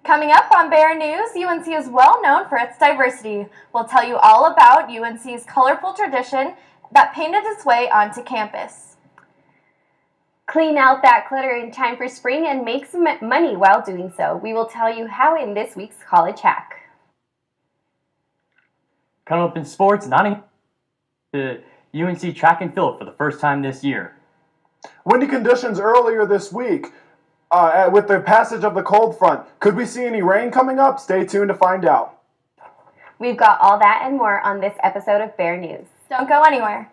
Coming up on BearNews, UNC is well known for its diversity. We'll tell you all about UNC's colorful tradition that painted its way onto campus. Clean out that clutter in time for spring and make some money while doing so. We will tell you how in this week's College Hack. Coming up in sports, the UNC track and field for the first time this year. Windy conditions earlier this week. With the passage of the cold front, could we see any rain coming up? Stay tuned to find out. We've got all that and more on this episode of BearNews. Don't go anywhere.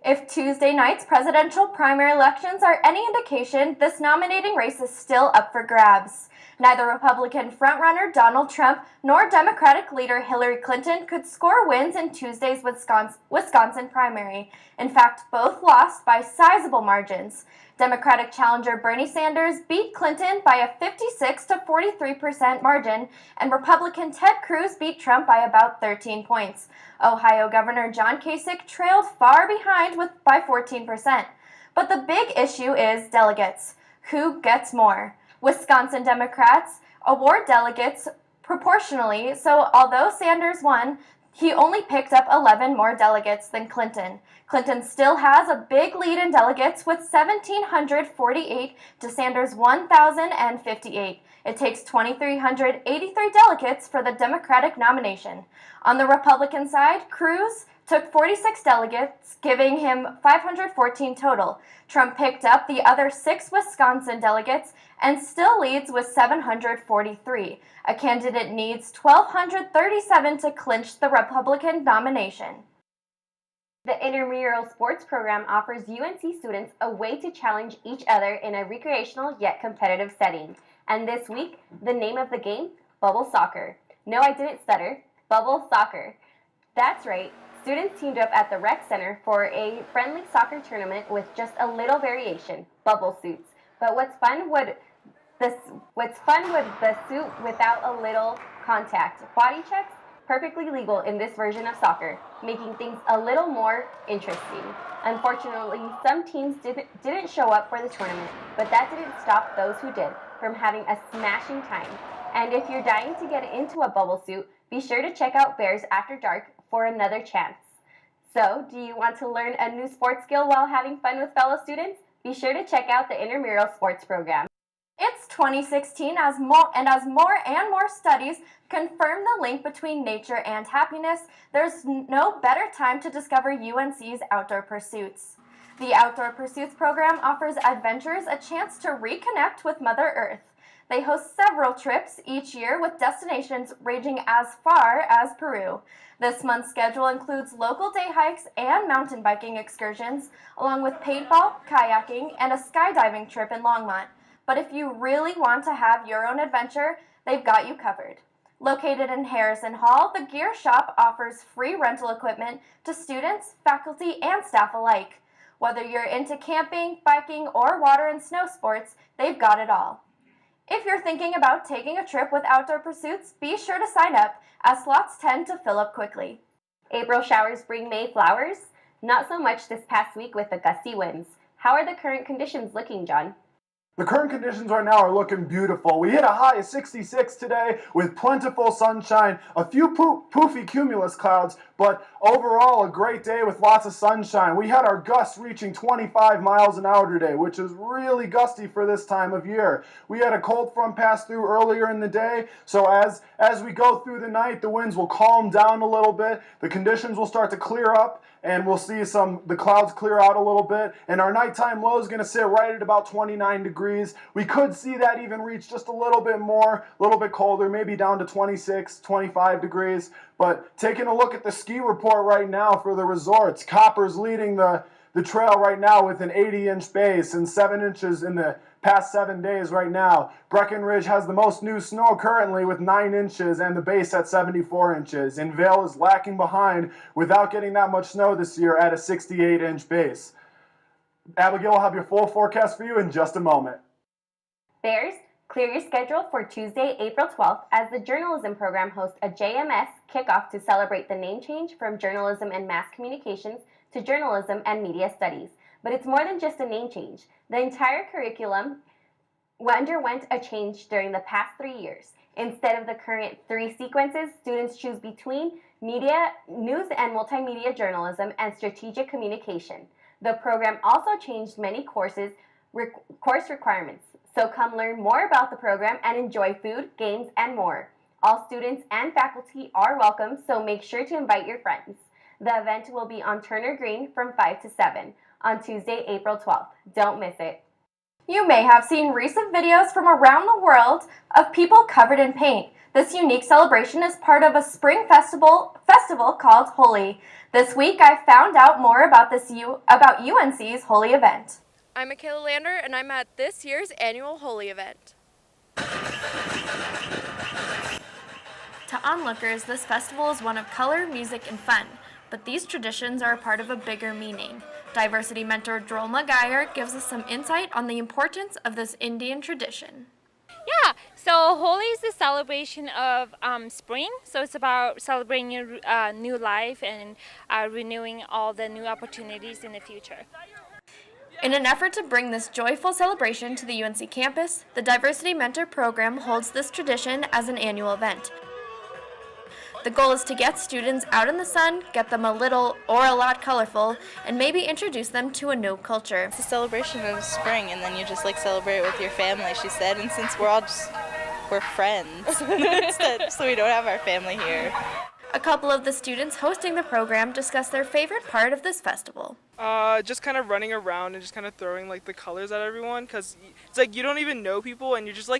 If Tuesday night's presidential primary elections are any indication, this nominating race is still up for grabs. Neither Republican frontrunner Donald Trump nor Democratic leader Hillary Clinton could score wins in Tuesday's Wisconsin primary. In fact, both lost by sizable margins. Democratic challenger Bernie Sanders beat Clinton by a 56 to 43% margin, and Republican Ted Cruz beat Trump by about 13 points. Ohio Governor John Kasich trailed far behind by 14%. But the big issue is delegates. Who gets more? Wisconsin Democrats award delegates proportionally, so although Sanders won, he only picked up 11 more delegates than Clinton. Clinton still has a big lead in delegates with 1,748 to Sanders' 1,058. It takes 2,383 delegates for the Democratic nomination. On the Republican side, Cruz took 46 delegates, giving him 514 total. Trump picked up the other 6 Wisconsin delegates and still leads with 743. A candidate needs 1,237 to clinch the Republican nomination. The intramural sports program offers UNC students a way to challenge each other in a recreational yet competitive setting. And this week, the name of the game, Bubble Soccer. No, I didn't stutter. Bubble Soccer. That's right. Students teamed up at the rec center for a friendly soccer tournament with just a little variation, bubble suits. But what's fun would the suit without a little contact. Body checks, perfectly legal in this version of soccer, making things a little more interesting. Unfortunately, some teams didn't show up for the tournament, but that didn't stop those who did from having a smashing time. And if you're dying to get into a bubble suit, be sure to check out Bears After Dark for another chance. So, do you want to learn a new sports skill while having fun with fellow students? Be sure to check out the intramural sports program. It's 2016 as more and more studies confirm the link between nature and happiness, there's no better time to discover UNC's outdoor pursuits. The Outdoor Pursuits program offers adventurers a chance to reconnect with Mother Earth. They host several trips each year with destinations ranging as far as Peru. This month's schedule includes local day hikes and mountain biking excursions, along with paintball, kayaking, and a skydiving trip in Longmont. But if you really want to have your own adventure, they've got you covered. Located in Harrison Hall, the Gear Shop offers free rental equipment to students, faculty, and staff alike. Whether you're into camping, biking, or water and snow sports, they've got it all. If you're thinking about taking a trip with Outdoor Pursuits, be sure to sign up, as slots tend to fill up quickly. April showers bring May flowers? Not so much this past week with the gusty winds. How are the current conditions looking, John? The current conditions right now are looking beautiful. We hit a high of 66 today with plentiful sunshine, a few poofy cumulus clouds, But overall, a great day with lots of sunshine. We had our gusts reaching 25 miles an hour today, which is really gusty for this time of year. We had a cold front pass through earlier in the day, so as we go through the night, the winds will calm down a little bit, the conditions will start to clear up, and we'll see the clouds clear out a little bit, and our nighttime low is going to sit right at about 29 degrees. We could see that even reach just a little bit more, a little bit colder, maybe down to 26, 25 degrees. But taking a look at the ski report right now for the resorts, Copper's leading the trail right now with an 80-inch base and 7 inches in the past 7 days right now. Breckenridge has the most new snow currently with 9 inches and the base at 74 inches. And Vail is lacking behind without getting that much snow this year at a 68-inch base. Abigail will have your full forecast for you in just a moment. Bears, clear your schedule for Tuesday, April 12th, as the journalism program hosts a JMS kickoff to celebrate the name change from Journalism and Mass Communications to Journalism and Media Studies. But it's more than just a name change. The entire curriculum underwent a change during the past 3 years. Instead of the current 3 sequences, students choose between media, news and multimedia journalism, and strategic communication. The program also changed many course requirements. So come learn more about the program and enjoy food, games, and more. All students and faculty are welcome, so make sure to invite your friends. The event will be on Turner Green from 5 to 7 on Tuesday, April 12th. Don't miss it. You may have seen recent videos from around the world of people covered in paint. This unique celebration is part of a spring festival called Holi. This week I found out more about UNC's Holi event. I'm Michaela Lander, and I'm at this year's annual Holi event. To onlookers, this festival is one of color, music, and fun, but these traditions are a part of a bigger meaning. Diversity mentor Drolma Geyer gives us some insight on the importance of this Indian tradition. Yeah, so Holi is the celebration of spring, so it's about celebrating your new life and renewing all the new opportunities in the future. In an effort to bring this joyful celebration to the UNC campus, the Diversity Mentor Program holds this tradition as an annual event. The goal is to get students out in the sun, get them a little or a lot colorful, and maybe introduce them to a new culture. It's a celebration of spring, and then you just celebrate it with your family, she said, and since we're friends, so we don't have our family here. A couple of the students hosting the program discussed their favorite part of this festival. Just kind of running around and just kind of throwing the colors at everyone, because it's you don't even know people and you're just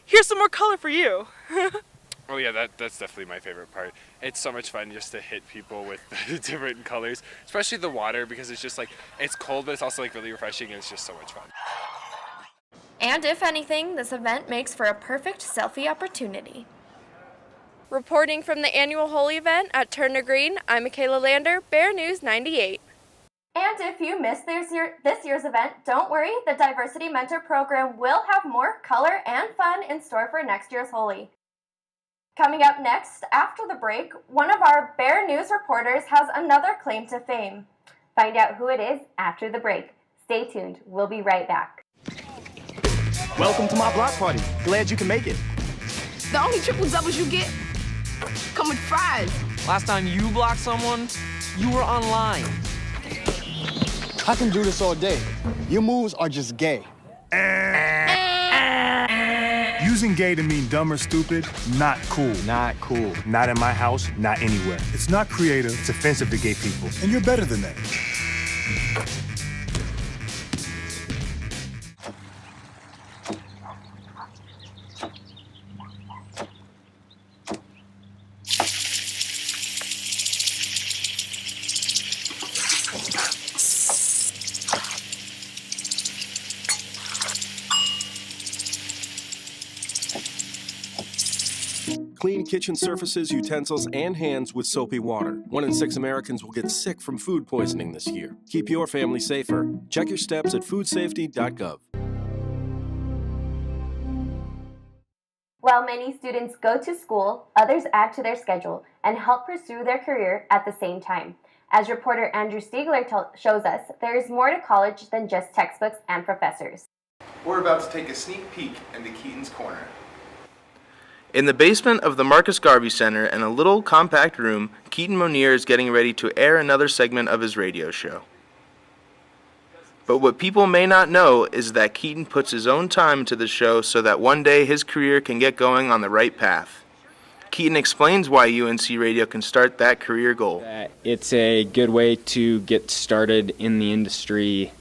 here's some more color for you. Oh yeah, that's definitely my favorite part. It's so much fun just to hit people with the different colors, especially the water, because it's just it's cold, but it's also really refreshing, and it's just so much fun. And if anything, this event makes for a perfect selfie opportunity. Reporting from the annual Holi event at Turner Green, I'm Michaela Lander, BearNews 98. And if you missed this year's event, don't worry, the Diversity Mentor Program will have more color and fun in store for next year's Holi. Coming up next, after the break, one of our BearNews reporters has another claim to fame. Find out who it is after the break. Stay tuned. We'll be right back. Welcome to my block party. Glad you can make it. The only triple doubles you get come with fries. Last time you blocked someone, you were online. I can do this all day. Your moves are just gay. Using gay to mean dumb or stupid, not cool. Not cool. Not in my house, not anywhere. It's not creative, it's offensive to gay people. And you're better than that. Clean kitchen surfaces, utensils, and hands with soapy water. 1 in 6 Americans will get sick from food poisoning this year. Keep your family safer. Check your steps at foodsafety.gov. While many students go to school, others add to their schedule and help pursue their career at the same time. As reporter Andrew Stiegler shows us, there is more to college than just textbooks and professors. We're about to take a sneak peek into Keaton's Corner. In the basement of the Marcus Garvey Center, in a little compact room, Keaton Monier is getting ready to air another segment of his radio show. But what people may not know is that Keaton puts his own time into the show so that one day his career can get going on the right path. Keaton explains why UNC Radio can start that career goal. It's a good way to get started in the industry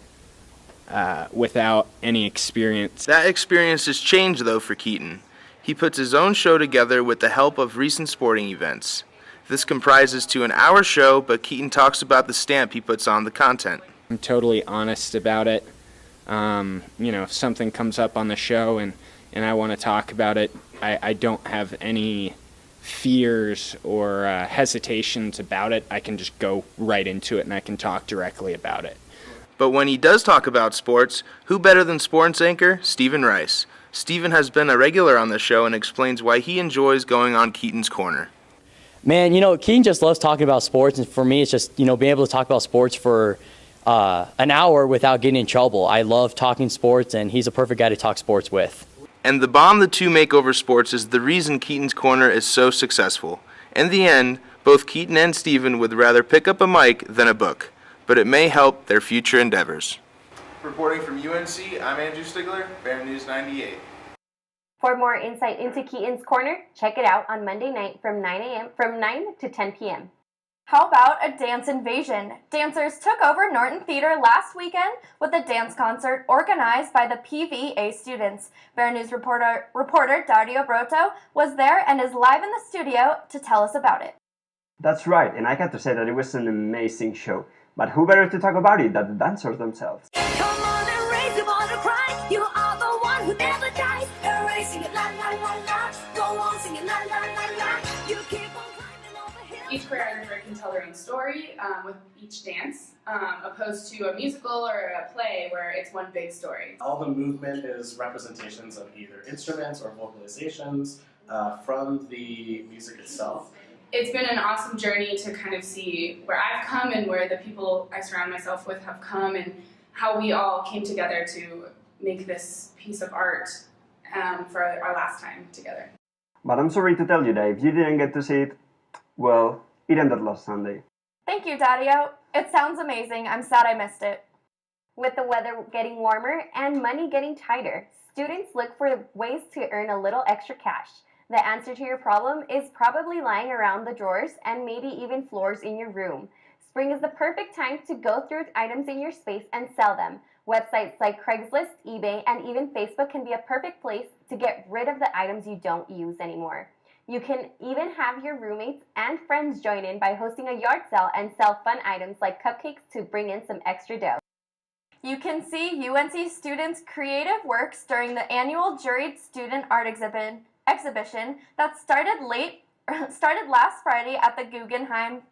without any experience. That experience has changed, though, for Keaton. He puts his own show together with the help of recent sporting events. This comprises to an hour show, but Keaton talks about the stamp he puts on the content. I'm totally honest about it. If something comes up on the show and I want to talk about it, I don't have any fears or hesitations about it. I can just go right into it and I can talk directly about it. But when he does talk about sports, who better than sports anchor Stephen Rice? Stephen has been a regular on the show and explains why he enjoys going on Keaton's Corner. Man, Keaton just loves talking about sports, and for me it's just, being able to talk about sports for an hour without getting in trouble. I love talking sports, and he's a perfect guy to talk sports with. And the bond the two make over sports is the reason Keaton's Corner is so successful. In the end, both Keaton and Stephen would rather pick up a mic than a book, but it may help their future endeavors. Reporting from UNC, I'm Andrew Stigler, BearNews 98. For more insight into Keaton's Corner, check it out on Monday night from 9 to 10 p.m. How about a dance invasion? Dancers took over Norton Theater last weekend with a dance concert organized by the PVA students. BearNews reporter Dario Broto was there and is live in the studio to tell us about it. That's right, and I got to say that it was an amazing show. But who better to talk about it than the dancers themselves? Come on and raise your ball to cry. You are the one who never dies. Hooray, sing it la la la la. Go on, sing it la la la la. You keep on climbing over hills. Each choreographer can tell their own story with each dance, opposed to a musical or a play where it's one big story. All the movement is representations of either instruments or vocalizations from the music itself. It's been an awesome journey to kind of see where I've come and where the people I surround myself with have come and how we all came together to make this piece of art for our last time together. But I'm sorry to tell you that if you didn't get to see it, well, it ended last Sunday. Thank you, Dario. It sounds amazing. I'm sad I missed it. With the weather getting warmer and money getting tighter, students look for ways to earn a little extra cash. The answer to your problem is probably lying around the drawers and maybe even floors in your room. Spring is the perfect time to go through items in your space and sell them. Websites like Craigslist, eBay, and even Facebook can be a perfect place to get rid of the items you don't use anymore. You can even have your roommates and friends join in by hosting a yard sale and sell fun items like cupcakes to bring in some extra dough. You can see UNC students' creative works during the annual Juried Student Art Exhibition that started last Friday at the Guggenheim.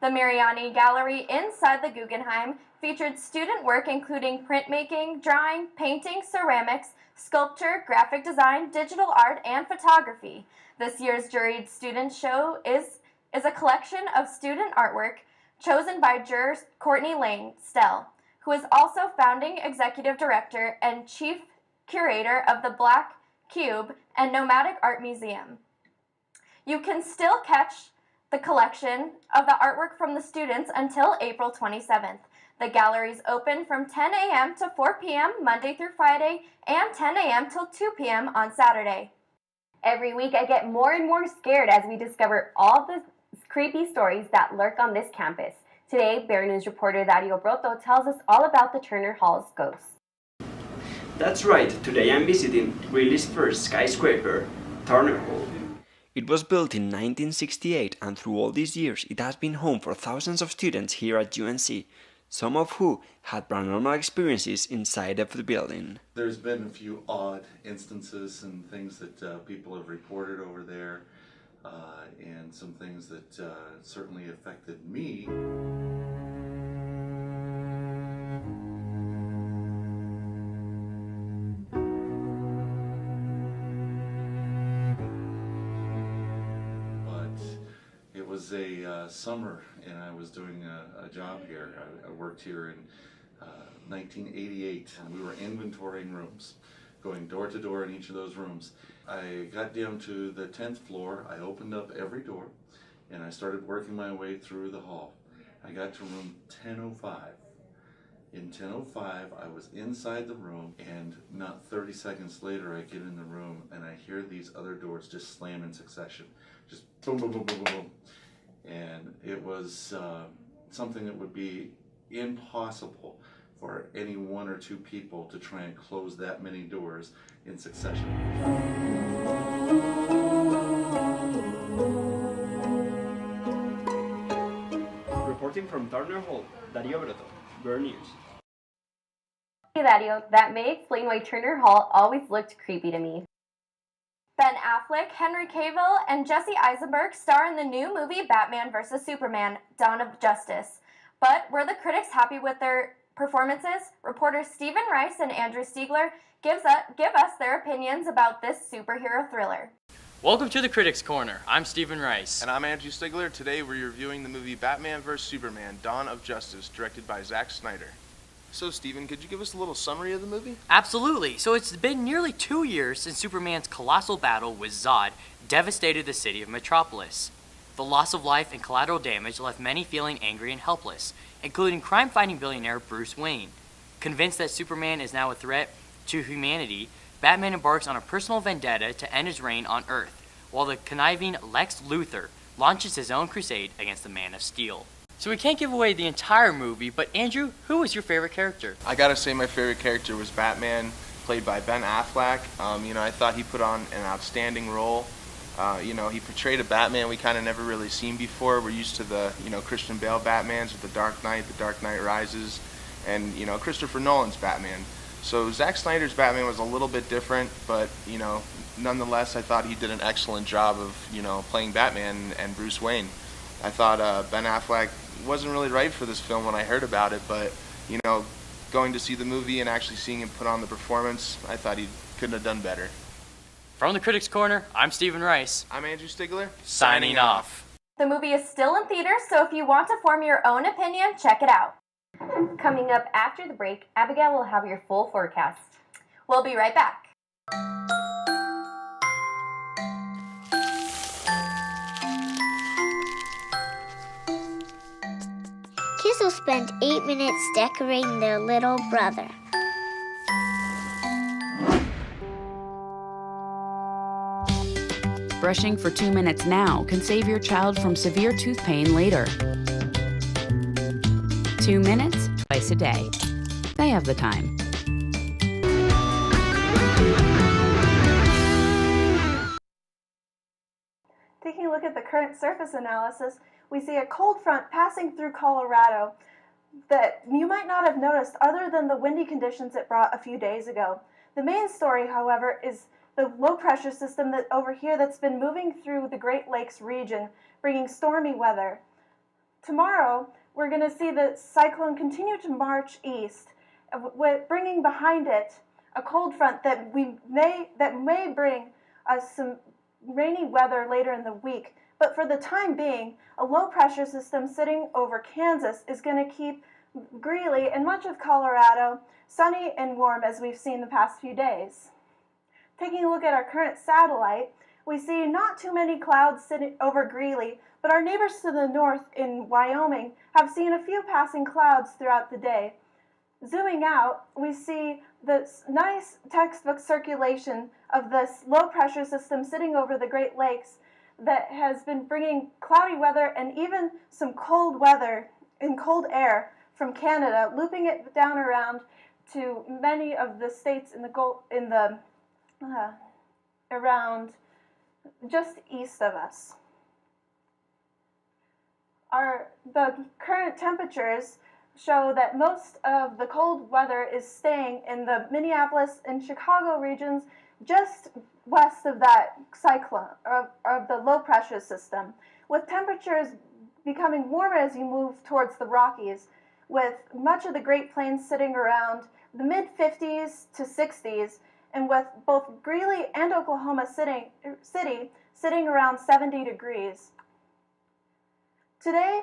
The Mariani Gallery inside the Guggenheim featured student work including printmaking, drawing, painting, ceramics, sculpture, graphic design, digital art, and photography. This year's Juried Student Show is a collection of student artwork chosen by juror Courtney Lane Stell, who is also founding executive director and chief curator of the Black Cube and Nomadic Art Museum. You can still catch the collection of the artwork from the students until April 27th. The gallery is open from 10 a.m. to 4 p.m. Monday through Friday and 10 a.m. till 2 p.m. on Saturday. Every week I get more and more scared as we discover all the creepy stories that lurk on this campus. Today, BearNews reporter Dario Broto tells us all about the Turner Hall's ghosts. That's right, today I'm visiting Greeley's first skyscraper, Turner Hall. It was built in 1968 and through all these years it has been home for thousands of students here at UNC, some of who had paranormal experiences inside of the building. There's been a few odd instances and things that people have reported over there, and some things that certainly affected me. It was a summer, and I was doing a job here. I worked here in 1988, and we were inventorying rooms. going door to door in each of those rooms. I got down to the 10th floor, I opened up every door, and I started working my way through the hall. I got to room 1005. In 1005, I was inside the room, and not 30 seconds later, I get in the room, and I hear these other doors just slam in succession. Just boom, boom, boom, boom, boom, boom. And it was something that would be impossible for any one or two people to try and close that many doors in succession. Reporting from Turner Hall, Dario Breton, BearNews. Hey, Dario, that may explain why Turner Hall always looked creepy to me. Ben Affleck, Henry Cavill, and Jesse Eisenberg star in the new movie Batman vs. Superman, Dawn of Justice. But were the critics happy with their performances? Reporters Stephen Rice and Andrew Stiegler give us their opinions about this superhero thriller. Welcome to the Critics Corner. I'm Stephen Rice. And I'm Andrew Stiegler. Today we're reviewing the movie Batman vs. Superman, Dawn of Justice, directed by Zack Snyder. So, Stephen, could you give us a little summary of the movie? Absolutely. So it's been nearly 2 years since Superman's colossal battle with Zod devastated the city of Metropolis. The loss of life and collateral damage left many feeling angry and helpless, including crime-fighting billionaire Bruce Wayne. Convinced that Superman is now a threat to humanity, Batman embarks on a personal vendetta to end his reign on Earth, while the conniving Lex Luthor launches his own crusade against the Man of Steel. So we can't give away the entire movie, but Andrew, who was your favorite character? I gotta say my favorite character was Batman, played by Ben Affleck. I thought he put on an outstanding role. He portrayed a Batman we kind of never really seen before. We're used to the, Christian Bale Batmans with The Dark Knight Rises, and, Christopher Nolan's Batman. So Zack Snyder's Batman was a little bit different, but, nonetheless, I thought he did an excellent job of, playing Batman and Bruce Wayne. I thought Ben Affleck wasn't really right for this film when I heard about it, but, going to see the movie and actually seeing him put on the performance, I thought he couldn't have done better. From the Critics Corner, I'm Stephen Rice. I'm Andrew Stiegler. Signing off. The movie is still in theaters, so if you want to form your own opinion, check it out. Coming up after the break, Abigail will have your full forecast. We'll be right back. Kids will spend 8 minutes decorating their little brother. Brushing for 2 minutes now can save your child from severe tooth pain later. 2 minutes, twice a day. They have the time. Taking a look at the current surface analysis, we see a cold front passing through Colorado that you might not have noticed other than the windy conditions it brought a few days ago. The main story, however, is the low pressure system that over here that's been moving through the Great Lakes region, bringing stormy weather. Tomorrow, we're going to see the cyclone continue to march east, bringing behind it a cold front that may bring us some rainy weather later in the week. But for the time being, a low pressure system sitting over Kansas is going to keep Greeley and much of Colorado sunny and warm as we've seen the past few days. Taking a look at our current satellite, we see not too many clouds sitting over Greeley, but our neighbors to the north in Wyoming have seen a few passing clouds throughout the day. Zooming out, we see this nice textbook circulation of this low pressure system sitting over the Great Lakes that has been bringing cloudy weather and even some cold weather and cold air from Canada, looping it down around to many of the states around just east of us. The current temperatures show that most of the cold weather is staying in the Minneapolis and Chicago regions just west of that cyclone, of the low pressure system, with temperatures becoming warmer as you move towards the Rockies, with much of the Great Plains sitting around the mid-50s to 60s, and with both Greeley and Oklahoma City sitting around 70 degrees. Today,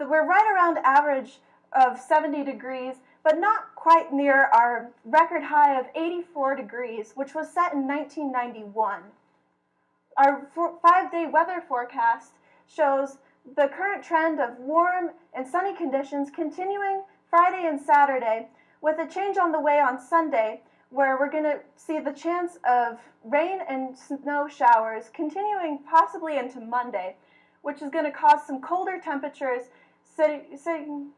we're right around average of 70 degrees, but not quite near our record high of 84 degrees, which was set in 1991. Our 5-day weather forecast shows the current trend of warm and sunny conditions continuing Friday and Saturday, with a change on the way on Sunday, where we're going to see the chance of rain and snow showers continuing possibly into Monday, which is going to cause some colder temperatures. And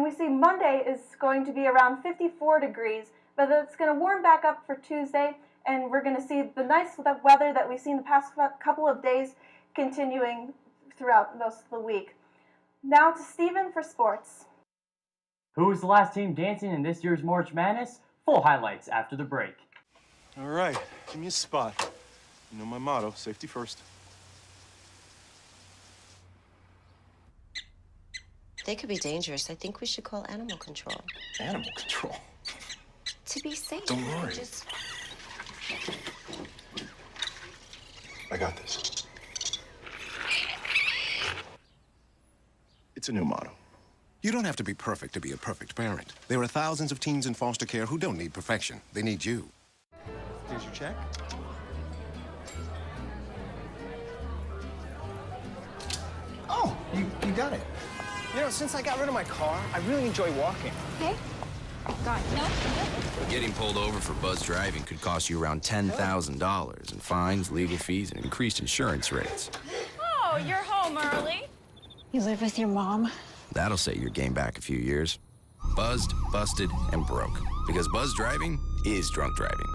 we see Monday is going to be around 54 degrees, but it's going to warm back up for Tuesday, and we're going to see the nice weather that we've seen the past couple of days continuing throughout most of the week. Now to Stephen for sports. Who was the last team dancing in this year's March Madness? Full highlights after the break. All right, give me a spot. You know my motto, safety first. They could be dangerous. I think we should call animal control. Animal control? To be safe. Don't worry. Just... I got this. It's a new motto. You don't have to be perfect to be a perfect parent. There are thousands of teens in foster care who don't need perfection. They need you. Here's your check. Oh, you got it. You know, since I got rid of my car, I really enjoy walking. Okay. Got it. No. Getting pulled over for buzz driving could cost you around $10,000 in fines, legal fees, and increased insurance rates. Oh, you're home early. You live with your mom? That'll set your game back a few years. Buzzed, busted, and broke. Because buzz driving is drunk driving.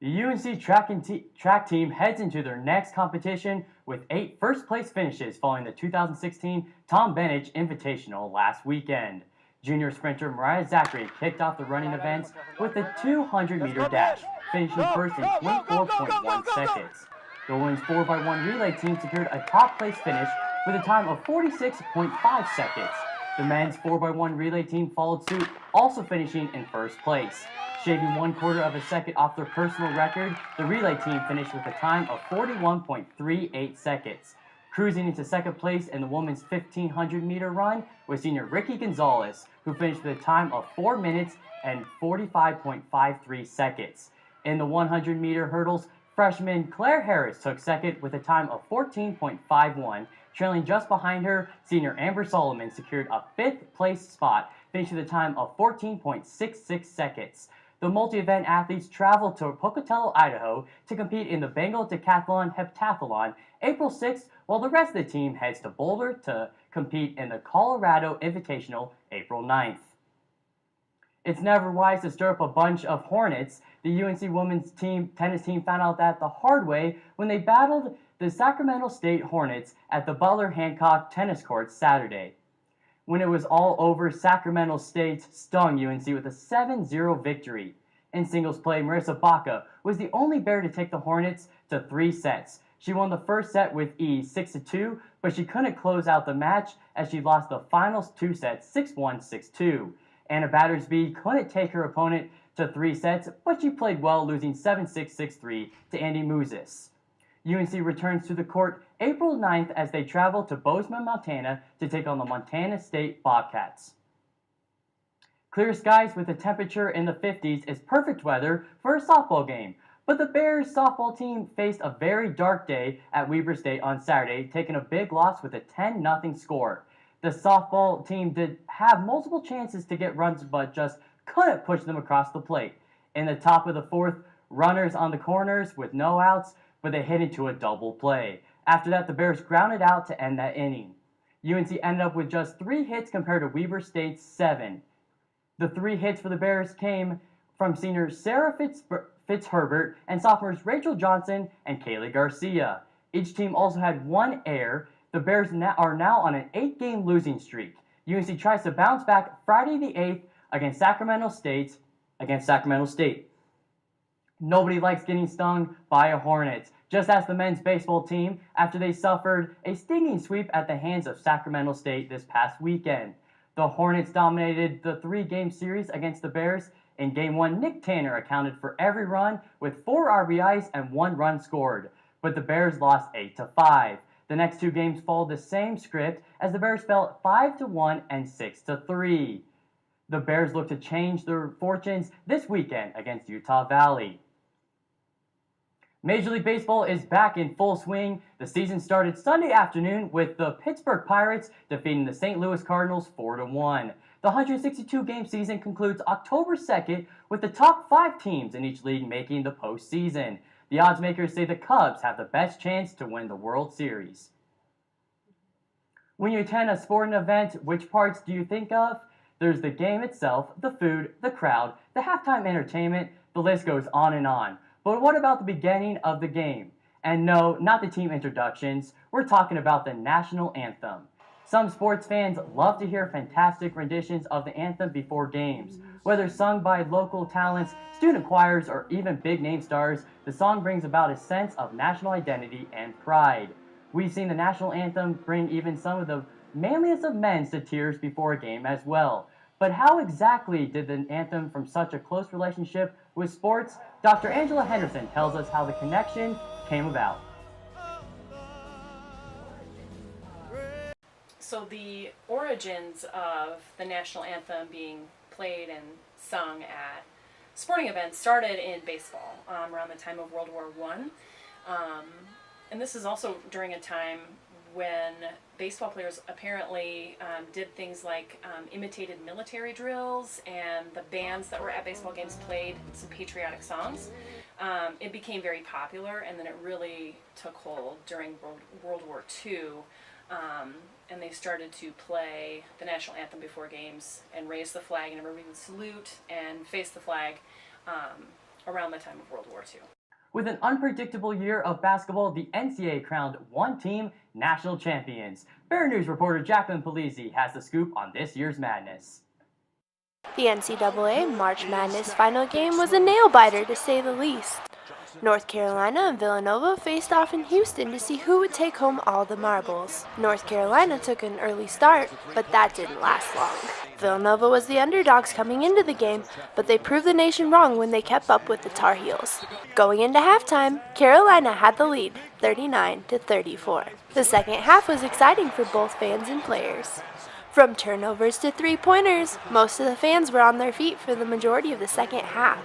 The UNC track team heads into their next competition with 8 first-place finishes following the 2016 Tom Benich Invitational last weekend. Junior sprinter Mariah Zachary kicked off the running events with a 200-meter dash, finishing first in 24.1 seconds. The women's 4x1 relay team secured a top-place finish with a time of 46.5 seconds. The men's 4x1 relay team followed suit, also finishing in first place. Shaving 1/4 of a second off their personal record, the relay team finished with a time of 41.38 seconds. Cruising into second place in the women's 1,500-meter run was senior Ricky Gonzalez, who finished with a time of 4 minutes and 45.53 seconds. In the 100-meter hurdles, freshman Claire Harris took second with a time of 14.51. Trailing just behind her, senior Amber Solomon secured a 5th-place spot, finishing with a time of 14.66 seconds. The multi-event athletes traveled to Pocatello, Idaho to compete in the Bengal Decathlon Heptathlon April 6th, while the rest of the team heads to Boulder to compete in the Colorado Invitational April 9th. It's never wise to stir up a bunch of hornets. The UNC women's tennis team found out that the hard way when they battled the Sacramento State Hornets at the Butler Hancock tennis courts Saturday. When it was all over, Sacramento State stung UNC with a 7-0 victory. In singles play, Marissa Baca was the only Bear to take the Hornets to 3 sets. She won the first set with ease, 6-2, but she couldn't close out the match as she lost the final 2 sets, 6-1, 6-2. Anna Battersby couldn't take her opponent to 3 sets, but she played well, losing 7-6, 6-3 to Andy Muzis. UNC returns to the court April 9th as they travel to Bozeman, Montana to take on the Montana State Bobcats. Clear skies with a temperature in the 50s is perfect weather for a softball game, but the Bears softball team faced a very dark day at Weber State on Saturday, taking a big loss with a 10-0 score. The softball team did have multiple chances to get runs, but just couldn't push them across the plate. In the top of the 4th, runners on the corners with no outs, but they hit into a double play. After that, the Bears grounded out to end that inning. UNC ended up with just 3 hits compared to Weber State's 7. The 3 hits for the Bears came from senior Sarah Fitzherbert and sophomores Rachel Johnson and Kaylee Garcia. Each team also had 1 error. The Bears are now on an 8-game losing streak. UNC tries to bounce back Friday the 8th against Sacramento State. Nobody likes getting stung by a Hornet, just as the men's baseball team after they suffered a stinging sweep at the hands of Sacramento State this past weekend. The Hornets dominated the 3-game series against the Bears. In Game 1, Nick Tanner accounted for every run with 4 RBIs and 1 run scored, but the Bears lost 8-5. The next two games followed the same script as the Bears fell 5-1 and 6-3. The Bears look to change their fortunes this weekend against Utah Valley. Major League Baseball is back in full swing. The season started Sunday afternoon with the Pittsburgh Pirates defeating the St. Louis Cardinals 4-1. The 162-game season concludes October 2nd with the top 5 teams in each league making the postseason. The odds makers say the Cubs have the best chance to win the World Series. When you attend a sporting event, which parts do you think of? There's the game itself, the food, the crowd, the halftime entertainment, the list goes on and on. But what about the beginning of the game? And no, not the team introductions, we're talking about the national anthem. Some sports fans love to hear fantastic renditions of the anthem before games. Whether sung by local talents, student choirs, or even big-name stars, the song brings about a sense of national identity and pride. We've seen the national anthem bring even some of the manliest of men to tears before a game as well. But how exactly did the anthem from such a close relationship with sports? Dr. Angela Henderson tells us how the connection came about. So the origins of the national anthem being played and sung at sporting events started in baseball around the time of World War I. And this is also during a time when baseball players apparently did things like imitated military drills, and the bands that were at baseball games played some patriotic songs. It became very popular, and then it really took hold during World War II. And they started to play the national anthem before games and raise the flag, and everybody would salute and face the flag around the time of World War II. With an unpredictable year of basketball, the NCAA crowned one team national champions. BearNews reporter Jacqueline Polizzi has the scoop on this year's madness. The NCAA March Madness final game was a nail-biter to say the least. North Carolina and Villanova faced off in Houston to see who would take home all the marbles. North Carolina took an early start, but that didn't last long. Villanova was the underdogs coming into the game, but they proved the nation wrong when they kept up with the Tar Heels. Going into halftime, Carolina had the lead, 39-34. The second half was exciting for both fans and players. From turnovers to three-pointers, most of the fans were on their feet for the majority of the second half.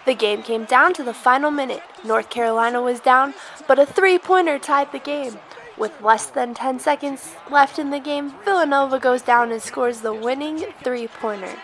The game came down to the final minute. North Carolina was down, but a three-pointer tied the game. With less than 10 seconds left in the game, Villanova goes down and scores the winning three-pointer.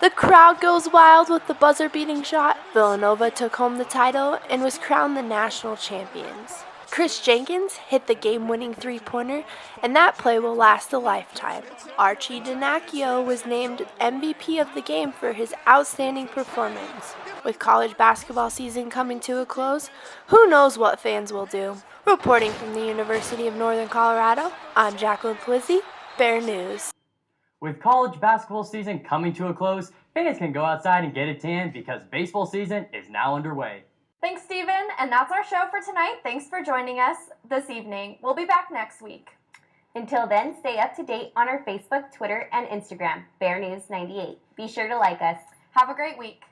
The crowd goes wild with the buzzer-beating shot. Villanova took home the title and was crowned the national champions. Chris Jenkins hit the game-winning three-pointer, and that play will last a lifetime. Archie Dinacchio was named MVP of the game for his outstanding performance. With college basketball season coming to a close, who knows what fans will do? Reporting from the University of Northern Colorado, I'm Jacqueline Polizzi, BearNews. With college basketball season coming to a close, fans can go outside and get a tan because baseball season is now underway. Thanks, Stephen, and that's our show for tonight. Thanks for joining us this evening. We'll be back next week. Until then, stay up to date on our Facebook, Twitter, and Instagram, BearNews98. Be sure to like us. Have a great week.